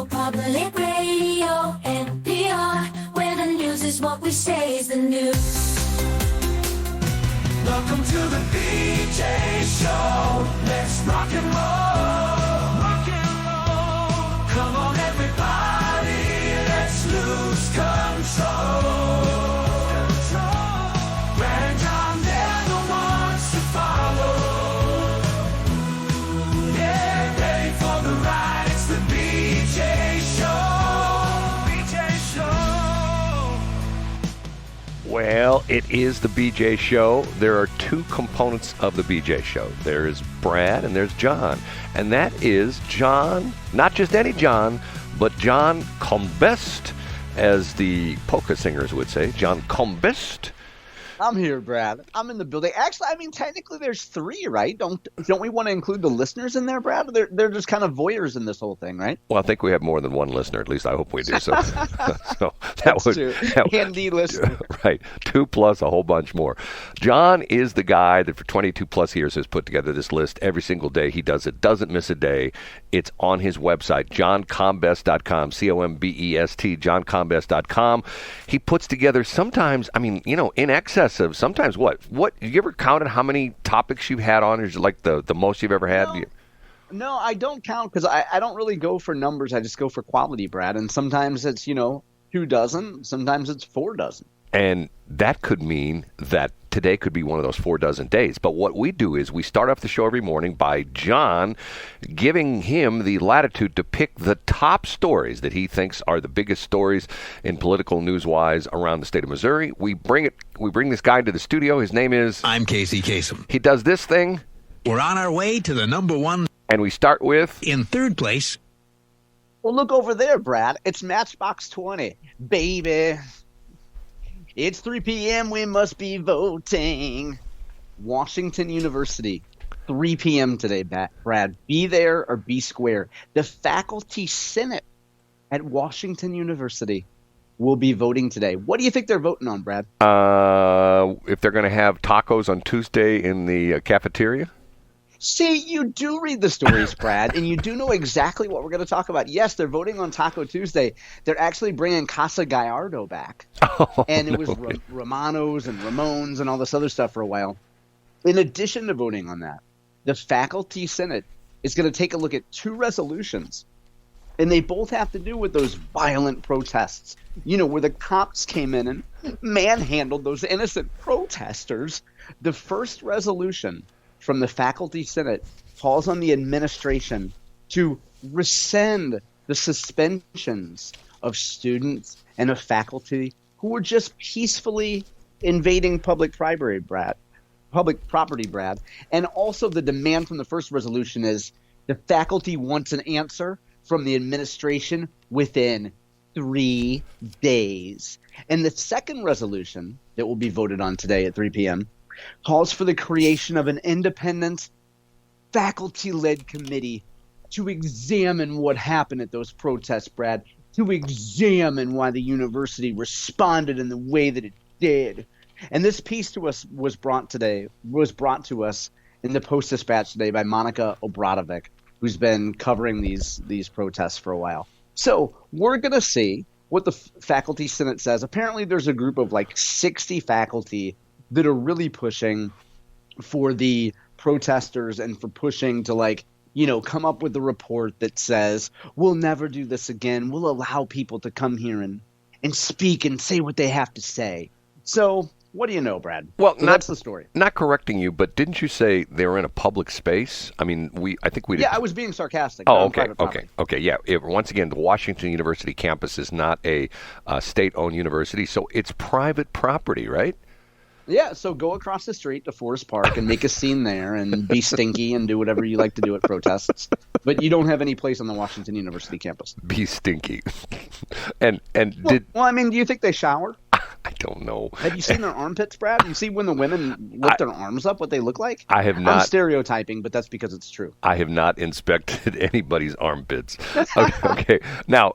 Public radio, NPR, where the news is what we say is the news. Welcome to the BJ Show. Let's rock and roll. Rock and roll. Come on, everybody. Let's lose control. Brand John never wants to follow. Yeah, ready for the ride. It's the BJ Show. BJ Show. Well, it is the BJ Show. There are two components of the BJ Show. There is Brad and there's John. And that is John, not just any John, but John Combest, as the polka singers would say. John Combest. I'm here, Brad. I'm in the building. Actually, I mean, technically there's three, right? Don't we want to include the listeners in there, Brad? They're just kind of voyeurs in this whole thing, right? Well, I think we have more than one listener. At least I hope we do. So, so That's true. Handy listener. Right. 2 plus a whole bunch more. John is the guy that for 22 plus years has put together this list every single day. He does it. Doesn't miss a day. It's on his website, johncombest.com, C-O-M-B-E-S-T, johncombest.com. He puts together sometimes, I mean, in excess of sometimes what you ever counted how many topics you've had on? Is it like the most you've ever had? No, I don't count because I don't really go for numbers. I just go for quality, Brad. And sometimes it's 2 dozen, sometimes it's 4 dozen. And that could mean that today could be one of those 4 dozen days. But what we do is we start off the show every morning by John giving him the latitude to pick the top stories that he thinks are the biggest stories in political news-wise around the state of Missouri. We bring this guy to the studio. His name is... I'm Casey Kasem. He does this thing. We're on our way to the number one. And we start with... In third place. Well, look over there, Brad. It's Matchbox 20. Baby... It's 3 p.m. We must be voting. Washington University, 3 p.m. today, Brad. Be there or be square. The Faculty Senate at Washington University will be voting today. What do you think they're voting on, Brad? If they're going to have tacos on Tuesday in the cafeteria? See, you do read the stories, Brad, and you do know exactly what we're going to talk about. Yes, they're voting on Taco Tuesday. They're actually bringing Casa Gallardo back. And it was Romanos and Ramones and all this other stuff for a while. In addition to voting on that, the Faculty Senate is going to take a look at 2 resolutions. And they both have to do with those violent protests, where the cops came in and manhandled those innocent protesters. The first resolution from the Faculty Senate calls on the administration to rescind the suspensions of students and of faculty who were just peacefully invading public property, Brad. And also the demand from the first resolution is the faculty wants an answer from the administration within 3 days. And the second resolution that will be voted on today at 3 p.m. calls for the creation of an independent faculty-led committee to examine what happened at those protests, Brad, to examine why the university responded in the way that it did. And this piece to us was brought to us in the Post-Dispatch today by Monica Obradovic, who's been covering these protests for a while. So we're going to see what the Faculty Senate says. Apparently there's a group of like 60 faculty that are really pushing for the protesters and for pushing to come up with a report that says, we'll never do this again. We'll allow people to come here and speak and say what they have to say. So what do you know, Brad? Well, so that's the story. Not correcting you, but didn't you say they were in a public space? I mean, I think we. Yeah, I was being sarcastic. Oh, okay. Yeah. Once again, the Washington University campus is not a state-owned university, so it's private property, right? Yeah, so go across the street to Forest Park and make a scene there and be stinky and do whatever you like to do at protests. But you don't have any place on the Washington University campus. Be stinky. and well, do you think they shower? I don't know. Have you seen their armpits, Brad? You see when the women lift their arms up, what they look like? I have I'm not. stereotyping, but that's because it's true. I have not inspected anybody's armpits. Okay. Now,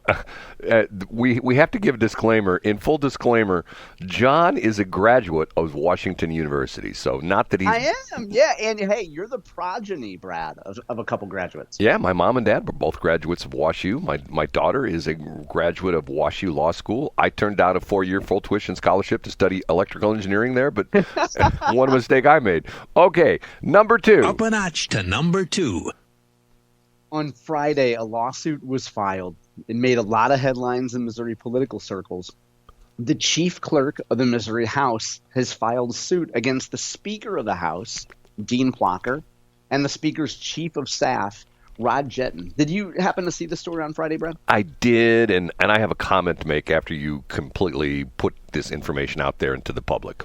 we have to give a disclaimer. In full disclaimer, John is a graduate of Washington University, so not that he's. I am, yeah. And hey, you're the progeny, Brad, of a couple graduates. Yeah, my mom and dad were both graduates of WashU. My daughter is a graduate of WashU Law School. I turned down a 4-year full tuition scholarship to study electrical engineering there, but one mistake I made. Okay, number 2. Up a notch to number 2. On Friday, a lawsuit was filed. It made a lot of headlines in Missouri political circles. The chief clerk of the Missouri House has filed suit against the Speaker of the House, Dean Plocher, and the Speaker's chief of staff, Rod Jetton. Did you happen to see the story on Friday, Brad? I did, and I have a comment to make after you completely put this information out there into the public.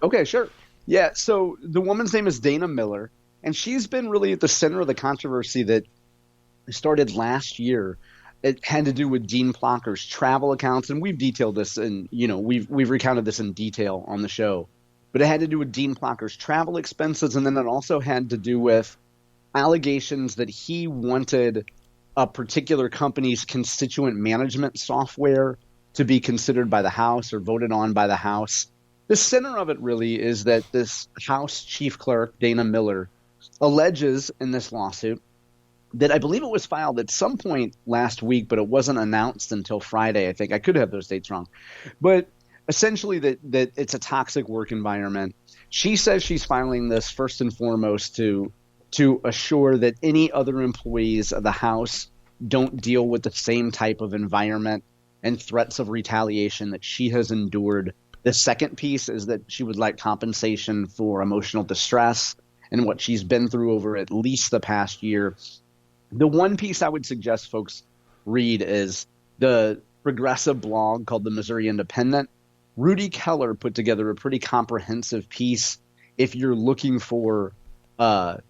Okay, sure. Yeah, so the woman's name is Dana Miller, and she's been really at the center of the controversy that started last year. It had to do with Dean Plocher's travel accounts, and we've detailed this, and we've recounted this in detail on the show. But it had to do with Dean Plocher's travel expenses, and then it also had to do with allegations that he wanted a particular company's constituent management software to be considered by the House or voted on by the House. The center of it really is that this House chief clerk, Dana Miller, alleges in this lawsuit that I believe it was filed at some point last week, but it wasn't announced until Friday, I think. I could have those dates wrong. But essentially that it's a toxic work environment. She says she's filing this first and foremost to assure that any other employees of the House don't deal with the same type of environment and threats of retaliation that she has endured. The second piece is that she would like compensation for emotional distress and what she's been through over at least the past year. The one piece I would suggest folks read is the progressive blog called the Missouri Independent. Rudy Keller put together a pretty comprehensive piece. If you're looking for a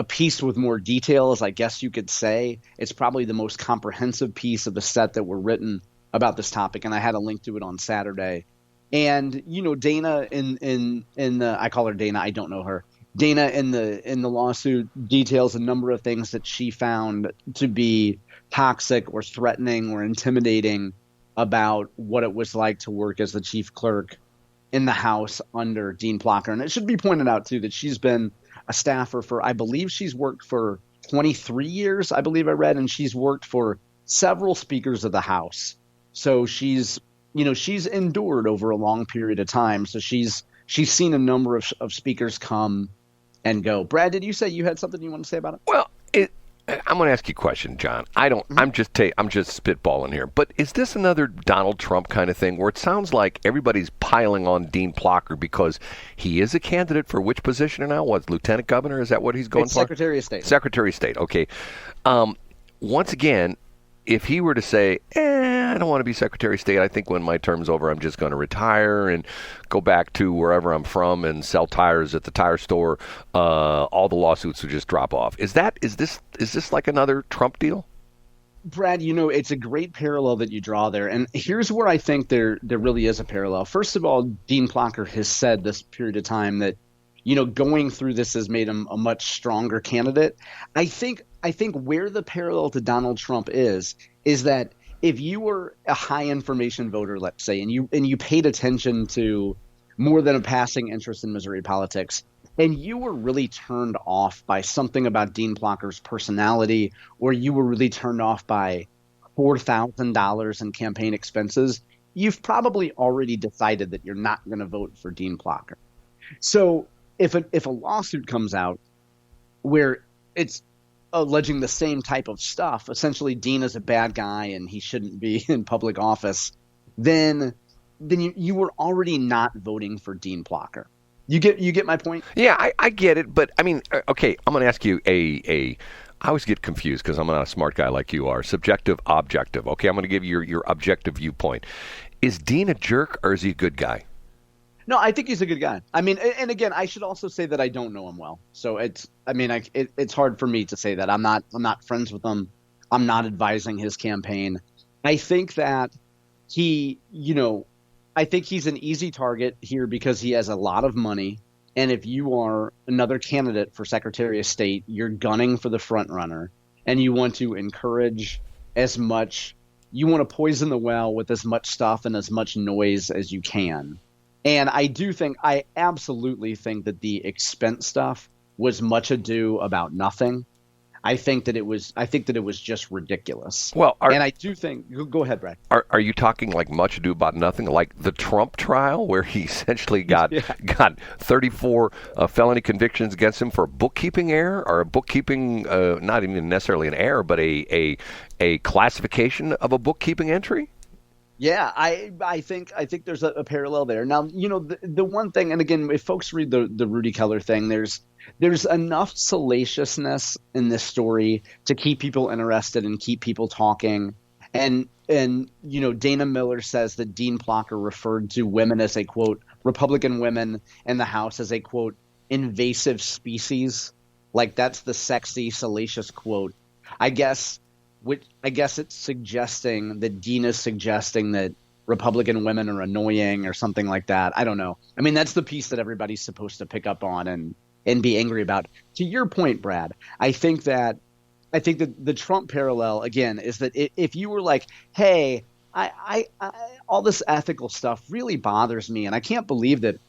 piece with more details, I guess you could say, it's probably the most comprehensive piece of the set that were written about this topic, and I had a link to it on Saturday. And Dana in the I call her Dana, I don't know her. Dana in the lawsuit details a number of things that she found to be toxic or threatening or intimidating about what it was like to work as the chief clerk in the House under Dean Plocher. And it should be pointed out too that she's been a staffer for, I believe she's worked for 23 years, I believe I read, and she's worked for several speakers of the House. So she's endured over a long period of time. So she's seen a number of speakers come and go. Brad, did you say you had something you want to say about it? Well, I'm going to ask you a question, John. I'm just spitballing here. But is this another Donald Trump kind of thing where it sounds like everybody's piling on Dean Plocher because he is a candidate for which position now? What, lieutenant governor? Is that what he's going for? Secretary of State. Secretary of State. Okay. Once again, if he were to say, I don't want to be Secretary of State, I think when my term's over, I'm just going to retire and go back to wherever I'm from and sell tires at the tire store, all the lawsuits would just drop off. Is this like another Trump deal? Brad, it's a great parallel that you draw there. And here's where I think there really is a parallel. First of all, Dean Plocher has said this period of time that, going through this has made him a much stronger candidate. I think where the parallel to Donald Trump is that if you were a high information voter, let's say, and you paid attention to more than a passing interest in Missouri politics, and you were really turned off by something about Dean Plocher's personality, or you were really turned off by $4,000 in campaign expenses, you've probably already decided that you're not going to vote for Dean Plocher. So if a lawsuit comes out where it's alleging the same type of stuff, essentially Dean is a bad guy and he shouldn't be in public office, then you were already not voting for Dean Plocher. You get my point? Yeah, I get it, but I mean, okay, I'm going to ask you I always get confused because I'm not a smart guy like you are. Subjective, objective. Okay, I'm going to give you your objective viewpoint. Is Dean a jerk or is he a good guy? No, I think he's a good guy. I mean, and again, I should also say that I don't know him well. So it's hard for me to say that. I'm not friends with him. I'm not advising his campaign. I think that he, I think he's an easy target here because he has a lot of money. And if you are another candidate for Secretary of State, you're gunning for the front runner, and you want to encourage as much, you want to poison the well with as much stuff and as much noise as you can. And I absolutely think that the expense stuff was much ado about nothing. I think that it was just ridiculous. Well, and I do think, go ahead, Brad. Are you talking like much ado about nothing, like the Trump trial, where he essentially got 34 felony convictions against him for a bookkeeping error, or a bookkeeping, not even necessarily an error, but a classification of a bookkeeping entry? Yeah, I think there's a parallel there. Now, the one thing, and again, if folks read the Rudy Keller thing, there's enough salaciousness in this story to keep people interested and keep people talking. And Dana Miller says that Dean Plocher referred to women as a, quote, Republican women in the House as a, quote, invasive species. Like, that's the sexy, salacious quote. I guess it's suggesting that Dean is suggesting that Republican women are annoying or something like that. I don't know. I mean, that's the piece that everybody's supposed to pick up on and be angry about. To your point, Brad, I think that the Trump parallel, again, is that if you were like, hey, I all this ethical stuff really bothers me, and I can't believe that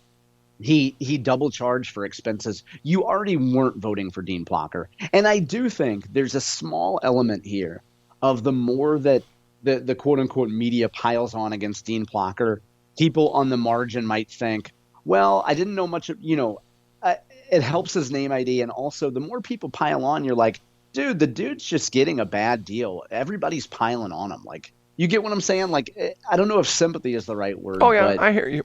he double charged for expenses, you already weren't voting for Dean Plocher. And I do think there's a small element here of the more that the quote unquote media piles on against Dean Plocher, people on the margin might think, well, I didn't know much of, it helps his name ID. And also the more people pile on, you're like, dude, the dude's just getting a bad deal. Everybody's piling on him. Like, you get what I'm saying? Like, I don't know if sympathy is the right word. Oh, yeah, but I hear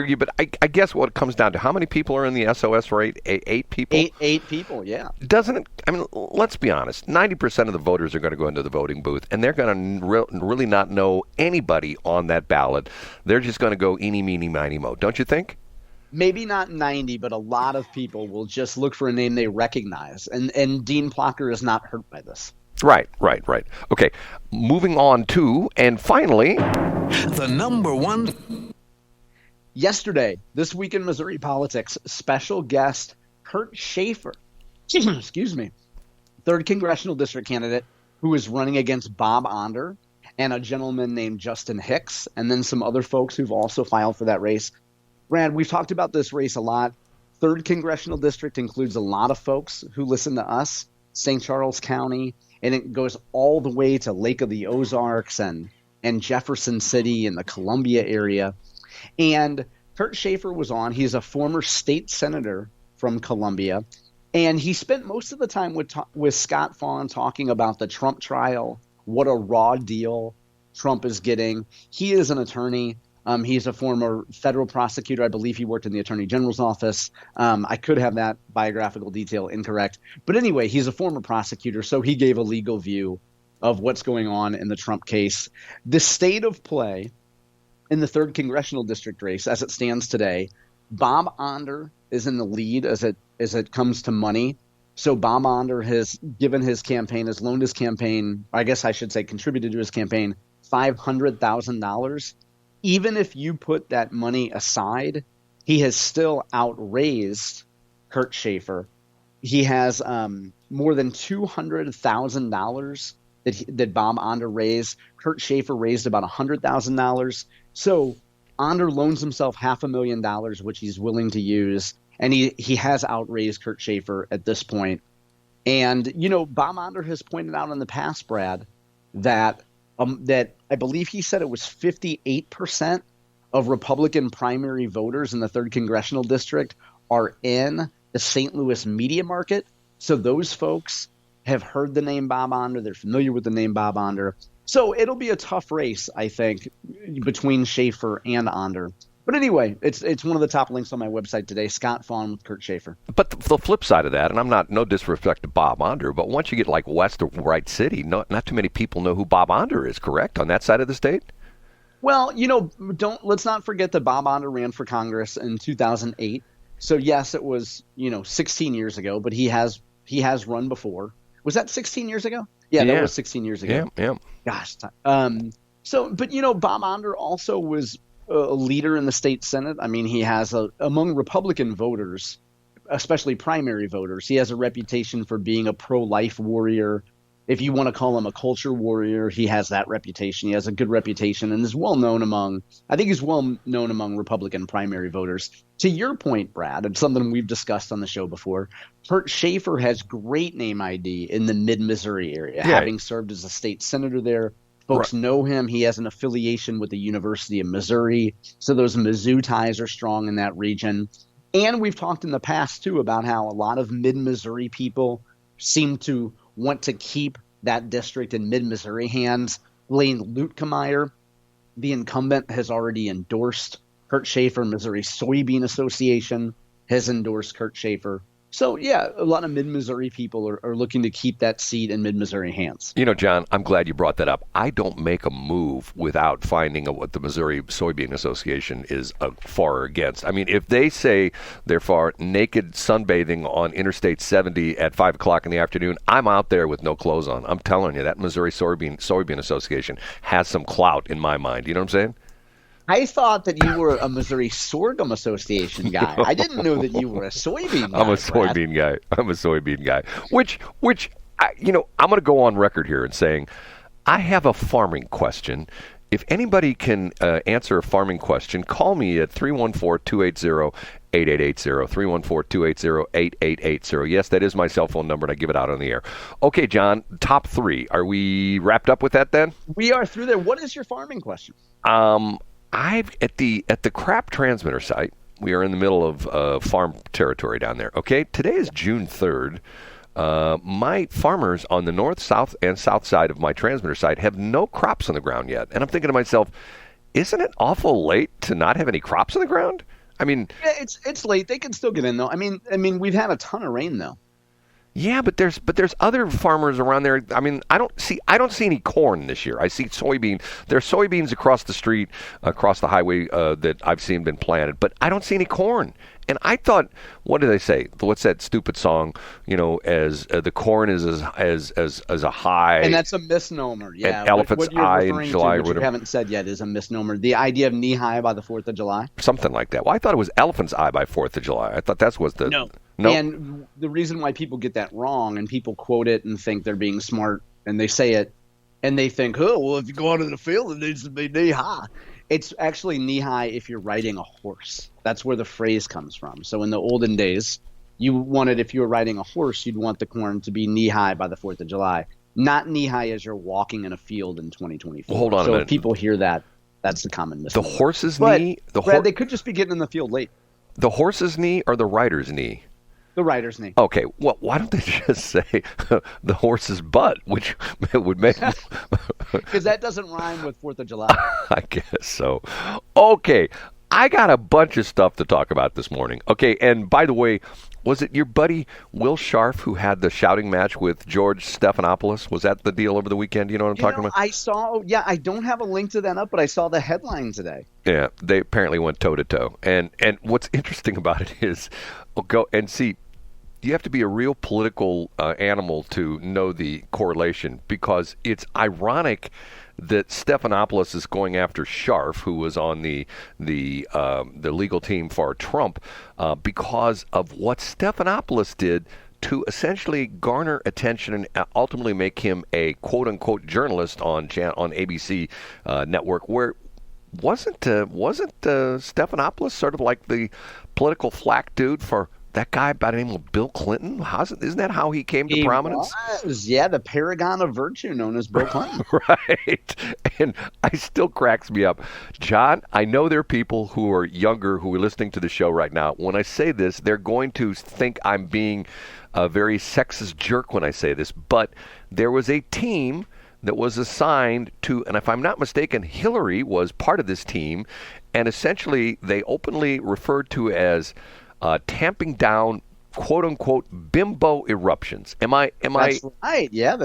you, but I guess what it comes down to, how many people are in the SOS rate? Eight people? Eight people, yeah. Doesn't it? I mean, let's be honest. 90% of the voters are going to go into the voting booth, and they're going to really not know anybody on that ballot. They're just going to go eeny, meeny, miny, mo. Don't you think? Maybe not 90, but a lot of people will just look for a name they recognize, and Dean Plocher is not hurt by this. Right. Okay, moving on to, and finally, The number one. Yesterday, this week in Missouri politics, special guest Kurt Schaefer, excuse me, 3rd Congressional District candidate who is running against Bob Onder and a gentleman named Justin Hicks, and then some other folks who've also filed for that race. Brad, we've talked about this race a lot. 3rd Congressional District includes a lot of folks who listen to us, St. Charles County, and it goes all the way to Lake of the Ozarks and Jefferson City and the Columbia area. And Kurt Schaefer was on. He's a former state senator from Columbia, and he spent most of the time with Scott Fawn talking about the Trump trial, what a raw deal Trump is getting. He is an attorney. He's a former federal prosecutor. I believe he worked in the Attorney General's office. I could have that biographical detail incorrect. But anyway, he's a former prosecutor, so he gave a legal view of what's going on in the Trump case. The state of play in the 3rd Congressional District race, as it stands today, Bob Onder is in the lead as it comes to money. So Bob Onder has given his campaign, has loaned his campaign, I guess I should say contributed to his campaign, $500,000. Even if you put that money aside, he has still outraised Kurt Schaefer. He has more than $200,000 that Bob Onder raised. Kurt Schaefer raised about $100,000. So Onder loans himself $500,000, which he's willing to use, and he has outraised Kurt Schaefer at this point. And Bob Onder has pointed out in the past, Brad, that I believe he said it was 58% of Republican primary voters in the 3rd Congressional District are in the St. Louis media market. So those folks have heard the name Bob Onder. They're familiar with the name Bob Onder. So it'll be a tough race, I think, between Schaefer and Onder. But anyway, it's one of the top links on my website today, Scott Fawn with Kurt Schaefer. But the flip side of that, and I'm no disrespect to Bob Onder, but once you get like west of Wright City, not too many people know who Bob Onder is, correct, on that side of the state? Well, let's not forget that Bob Onder ran for Congress in 2008. So yes, it was 16 years ago, but he has run before. Was that 16 years ago? Yeah, that was 16 years ago. Yeah. Gosh. But Bob Onder also was a leader in the state Senate. I mean, he has among Republican voters, especially primary voters, he has a reputation for being a pro-life warrior. If you want to call him a culture warrior, he has that reputation. He has a good reputation and is well known among, I think he's well known among Republican primary voters. To your point, Brad, it's something we've discussed on the show before. Schaefer has great name ID in the mid-Missouri area, having served as a state senator there. Folks know him. He has an affiliation with the University of Missouri. So those Mizzou ties are strong in that region. And we've talked in the past, too, about how a lot of mid-Missouri people seem to want to keep that district in mid-Missouri hands. Lane Luetkemeyer, the incumbent, has already endorsed Kurt Schaefer. Missouri Soybean Association has endorsed Kurt Schaefer. So, yeah, a lot of mid-Missouri people are looking to keep that seat in mid-Missouri hands. You know, John, I'm glad you brought that up. I don't make a move without finding out what the Missouri Soybean Association is for or against. I mean, if they say they're for naked sunbathing on Interstate 70 at 5 o'clock in the afternoon, I'm out there with no clothes on. I'm telling you, that Missouri Soybean Association has some clout in my mind. You know what I'm saying? I thought that you were a Missouri Sorghum Association guy. I didn't know that you were a soybean guy. I'm a soybean guy. I'm a soybean guy. Which I'm going to go on record here and saying I have a farming question. If anybody can answer a farming question, call me at 314-280-8880, 314-280-8880. Yes, that is my cell phone number, and I give it out on the air. Okay, John, top 3. Are we wrapped up with that then? We are through there. What is your farming question? I've at the crap transmitter site. We are in the middle of farm territory down there. Okay, today is June 3rd. My farmers on the north, south, and south side of my transmitter site have no crops on the ground yet, and I'm thinking to myself, isn't it awful late to not have any crops on the ground? I mean, yeah, it's late. They can still get in though. I mean, we've had a ton of rain though. Yeah, but there's other farmers around there. I mean, I don't see any corn this year. I see soybean. There are soybeans across the street, across the highway that I've seen been planted, but I don't see any corn. And I thought, what do they say? What's that stupid song? You know, as the corn is as a high. And that's a misnomer. Yeah, an elephant's eye in July. What you haven't said yet is a misnomer. The idea of knee high by the 4th of July. Something like that. Well, I thought it was elephant's eye by 4th of July. I thought that was the no. And the reason why people get that wrong and people quote it and think they're being smart and they say it and they think, oh, well, if you go out in the field, it needs to be knee high. It's actually knee high if you're riding a horse. That's where the phrase comes from. So in the olden days, if you were riding a horse, you'd want the corn to be knee high by the 4th of July, not knee high as you're walking in a field in 2024. Well, hold on a minute. If people hear that, that's the common mistake. The horse's knee? Brad, they could just be getting in the field late. The horse's knee or the rider's knee? The rider's knee. Okay, well, why don't they just say the horse's butt, which would make... Because that doesn't rhyme with 4th of July. I guess so. Okay, I got a bunch of stuff to talk about this morning. Okay, and by the way, was it your buddy Will Scharf who had the shouting match with George Stephanopolous? Was that the deal over the weekend? You know what I'm talking about? I don't have a link to that up, but I saw the headline today. Yeah, they apparently went toe-to-toe. And what's interesting about it is, go and see, you have to be a real political animal to know the correlation, because it's ironic that Stephanopolous is going after Scharf, who was on the legal team for Trump, because of what Stephanopolous did to essentially garner attention and ultimately make him a quote-unquote journalist on ABC network, where wasn't Stephanopolous sort of like the political flack dude for that guy by the name of Bill Clinton? Isn't that how he came to prominence? Yeah, the paragon of virtue known as Bill Clinton. Right. And it still cracks me up. John, I know there are people who are younger who are listening to the show right now. When I say this, they're going to think I'm being a very sexist jerk when I say this, but there was a team that was assigned to, and if I'm not mistaken, Hillary was part of this team, and essentially they openly referred to as tamping down, quote unquote, bimbo eruptions. That's right. Yeah,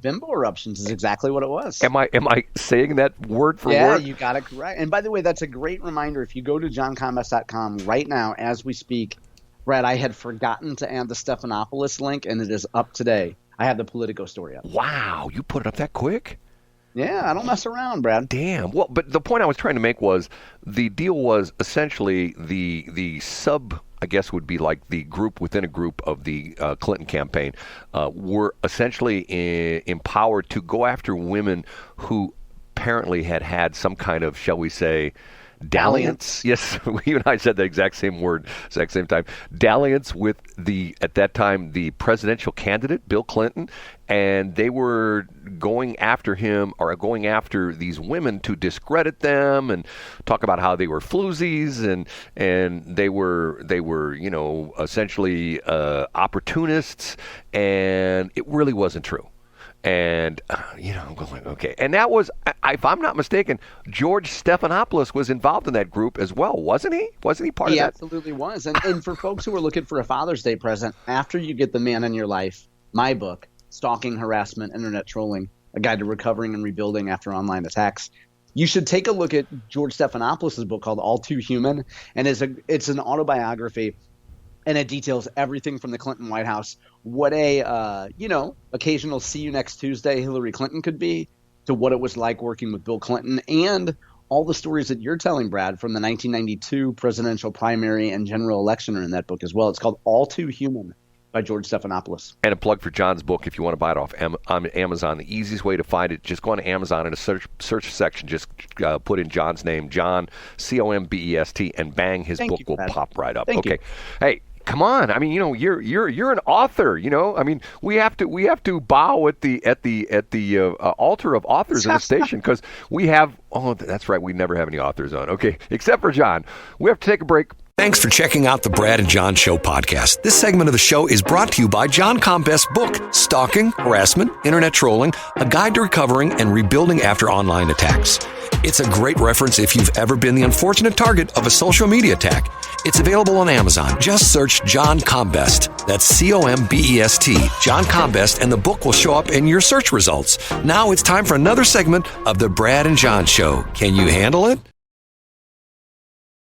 bimbo eruptions is exactly what it was. Am I saying that word for word? Yeah, you got it correct. And by the way, that's a great reminder. If you go to johncombest.com right now as we speak, Brad, I had forgotten to add the Stephanopolous link, and it is up today. I have the Politico story up. Wow, you put it up that quick? Yeah, I don't mess around, Brad. Damn. Well, but the point I was trying to make was the deal was essentially the sub, I guess, would be like the group within a group of the Clinton campaign were essentially empowered to go after women who apparently had some kind of, shall we say, dalliance. Yes, you and I said the exact same word, exact same time. Dalliance with at that time, the presidential candidate, Bill Clinton, and they were going after him or going after these women to discredit them and talk about how they were floozies and they were essentially opportunists, and it really wasn't true. And, I'm going, okay. And that was, if I'm not mistaken, George Stephanopolous was involved in that group as well, wasn't he? Wasn't he part of that? He absolutely was. And for folks who are looking for a Father's Day present, after you get the man in your life, my book, Stalking, Harassment, Internet Trolling, A Guide to Recovering and Rebuilding After Online Attacks, you should take a look at George Stephanopoulos' book called All Too Human. And it's an autobiography. And it details everything from the Clinton White House, what occasional see you next Tuesday Hillary Clinton could be, to what it was like working with Bill Clinton, and all the stories that you're telling, Brad, from the 1992 presidential primary and general election are in that book as well. It's called All Too Human by George Stephanopoulos. And a plug for John's book if you want to buy it off on Amazon. The easiest way to find it, just go on Amazon in a search section, just put in John's name, John, Combest, and bang, his book will pop right up. Thank you. Hey, come on. I mean, you're an author, I mean, we have to bow at the altar of authors in the station, because we have, that's right, we never have any authors on. Okay, except for John. We have to take a break. Thanks for checking out the Brad and John Show podcast. This segment of the show is brought to you by John Combest's book, Stalking, Harassment, Internet Trolling, A Guide to Recovering and Rebuilding After Online Attacks. It's a great reference if you've ever been the unfortunate target of a social media attack. It's available on Amazon. Just search John Combest. That's Combest, John Combest, and the book will show up in your search results. Now it's time for another segment of the Brad and John Show. Can you handle it?